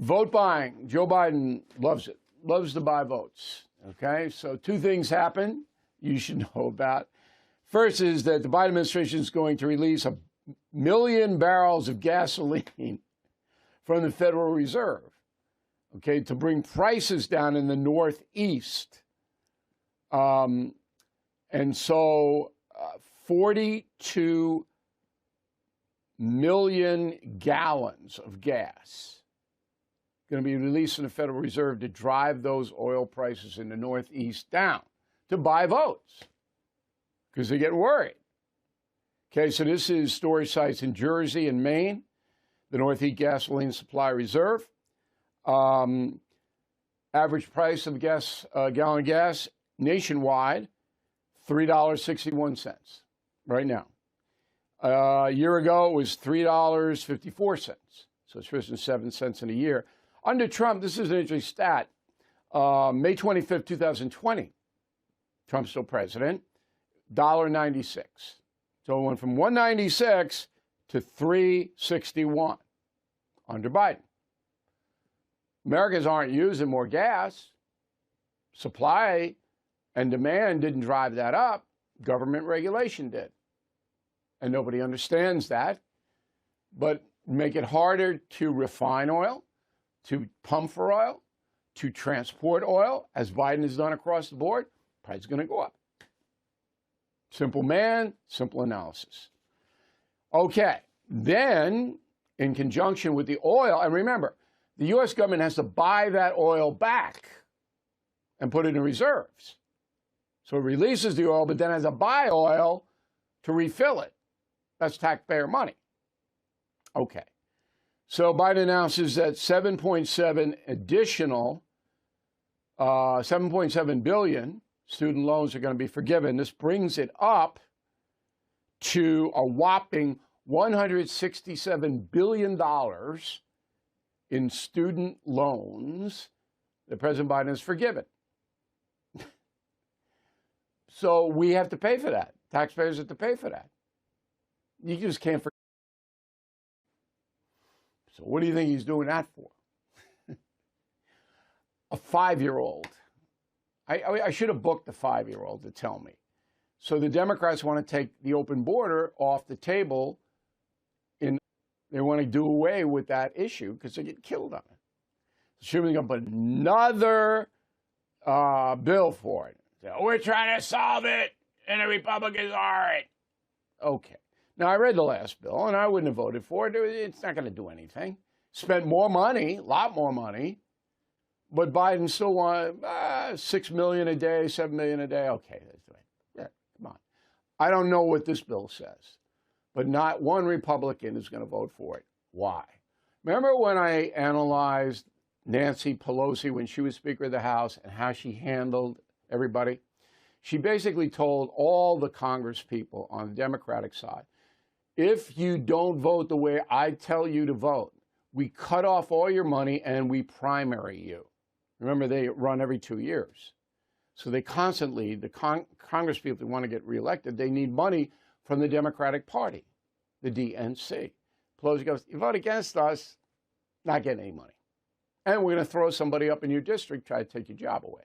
Vote buying. Joe Biden loves it, loves to buy votes. Okay, so two things happen you should know about. First is that the Biden administration is going to release 1 million barrels of gasoline from the Federal Reserve, okay, to bring prices down in the Northeast. And so 42 million gallons of gas going to be released from the Federal Reserve to drive those oil prices in the Northeast down, to buy votes, because they're getting worried. Okay, so this is storage sites in Jersey and Maine, the Northeast Gasoline Supply Reserve. Average price of gas, gallon of gas nationwide, $3.61 right now. A year ago, it was $3.54. So it's risen 7 cents in a year. Under Trump, this is an interesting stat. May 25th, 2020, Trump's still president, $1.96. So it went from $1.96 to $3.61 under Biden. Americans aren't using more gas. Supply and demand didn't drive that up. Government regulation did. And nobody understands that. But make it harder to refine oil, to pump for oil, to transport oil, as Biden has done across the board, price is going to go up. Simple man, simple analysis. Okay, then in conjunction with the oil, and remember, the U.S. government has to buy that oil back and put it in reserves. So it releases the oil, but then has to buy oil to refill it. That's taxpayer money. Okay. So Biden announces that 7.7 additional, 7.7 billion student loans are going to be forgiven. This brings it up to a whopping $167 billion in student loans that President Biden has forgiven. So we have to pay for that. Taxpayers have to pay for that. You just can't forget. So what do you think he's doing that for? A 5-year-old. I should have booked the 5-year-old to tell me. So the Democrats want to take the open border off the table. They want to do away with that issue because they get killed on it. So they're going to put another bill for it. So we're trying to solve it, and the Republicans aren't. Okay. Now, I read the last bill, and I wouldn't have voted for it. It's not going to do anything. Spent more money, a lot more money, but Biden still wants $6 million a day, $7 million a day. Okay, that's right. Yeah, come on. I don't know what this bill says, but not one Republican is going to vote for it. Why? Remember when I analyzed Nancy Pelosi when she was Speaker of the House and how she handled everybody? She basically told all the Congress people on the Democratic side, if you don't vote the way I tell you to vote, we cut off all your money and we primary you. Remember, they run every 2 years. So they constantly, the Congress people that want to get reelected, they need money from the Democratic Party, the DNC. Pelosi goes, you vote against us, not getting any money. And we're going to throw somebody up in your district, try to take your job away.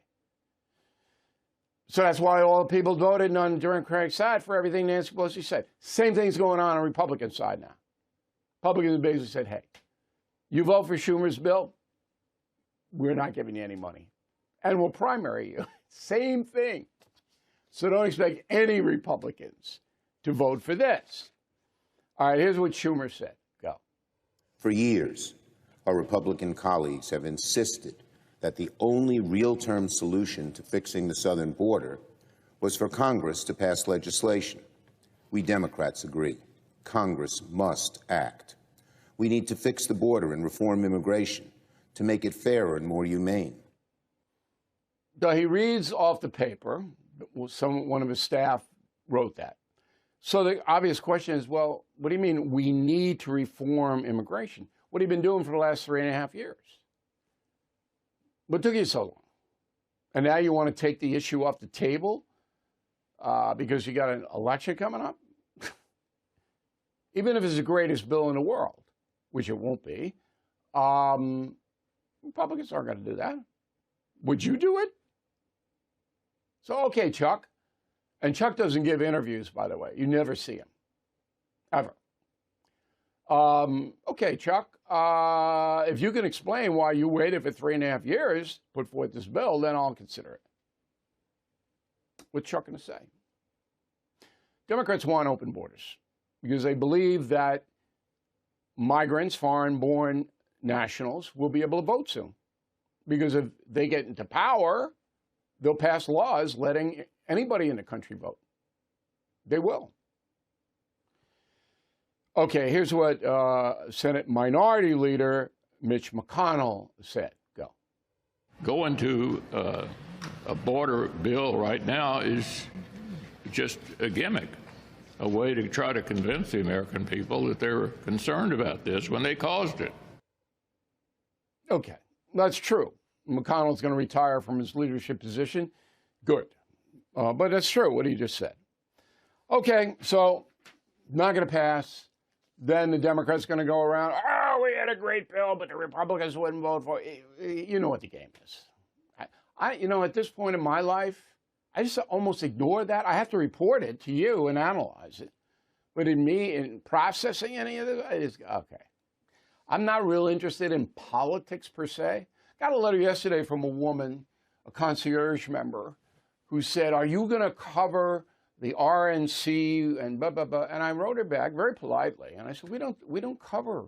So that's why all the people voted on the Democratic side for everything Nancy Pelosi said. Same thing's going on the Republican side now. Republicans basically said, hey, you vote for Schumer's bill, we're not giving you any money. And we'll primary you. Same thing. So don't expect any Republicans to vote for this. All right, here's what Schumer said. Go. For years, our Republican colleagues have insisted that the only real-term solution to fixing the southern border was for Congress to pass legislation. We Democrats agree. Congress must act. We need to fix the border and reform immigration to make it fairer and more humane. So he reads off the paper. One of his staff wrote that. So the obvious question is, well, what do you mean we need to reform immigration? What have you been doing for the last 3.5 years? What took you so long? And now you want to take the issue off the table because you got an election coming up? Even if it's the greatest bill in the world, which it won't be, Republicans aren't going to do that. Would you do it? So, okay, Chuck. And Chuck doesn't give interviews, by the way. You never see him, ever. Okay, Chuck, if you can explain why you waited for 3.5 years to put forth this bill, then I'll consider it. What's Chuck going to say? Democrats want open borders because they believe that migrants, foreign-born nationals, will be able to vote soon. Because if they get into power, they'll pass laws letting anybody in the country vote. They will. Okay, here's what Senate Minority Leader Mitch McConnell said. Go. Going to a border bill right now is just a gimmick, a way to try to convince the American people that they're concerned about this when they caused it. Okay, that's true. McConnell's going to retire from his leadership position. Good. But that's true, what he just said. Okay, so not going to pass. Then the Democrats are going to go around, oh, we had a great bill, but the Republicans wouldn't vote for it. You know what the game is. At this point in my life, I just almost ignore that. I have to report it to you and analyze it. But in processing any of this, okay. I'm not real interested in politics per se. Got a letter yesterday from a woman, a concierge member, who said, are you going to cover the RNC and blah, blah, blah? And I wrote her back very politely. And I said, we don't cover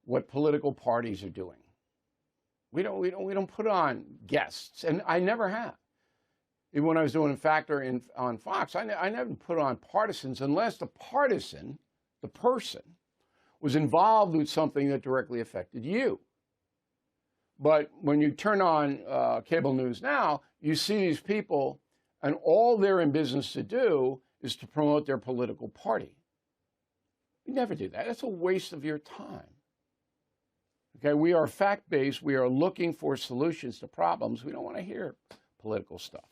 what political parties are doing. We don't put on guests. And I never have. Even when I was doing Factor on Fox, I never put on partisans unless the partisan, the person, was involved with something that directly affected you. But when you turn on cable news now, you see these people, and all they're in business to do is to promote their political party. We never do that. That's a waste of your time. Okay, we are fact-based. We are looking for solutions to problems. We don't want to hear political stuff.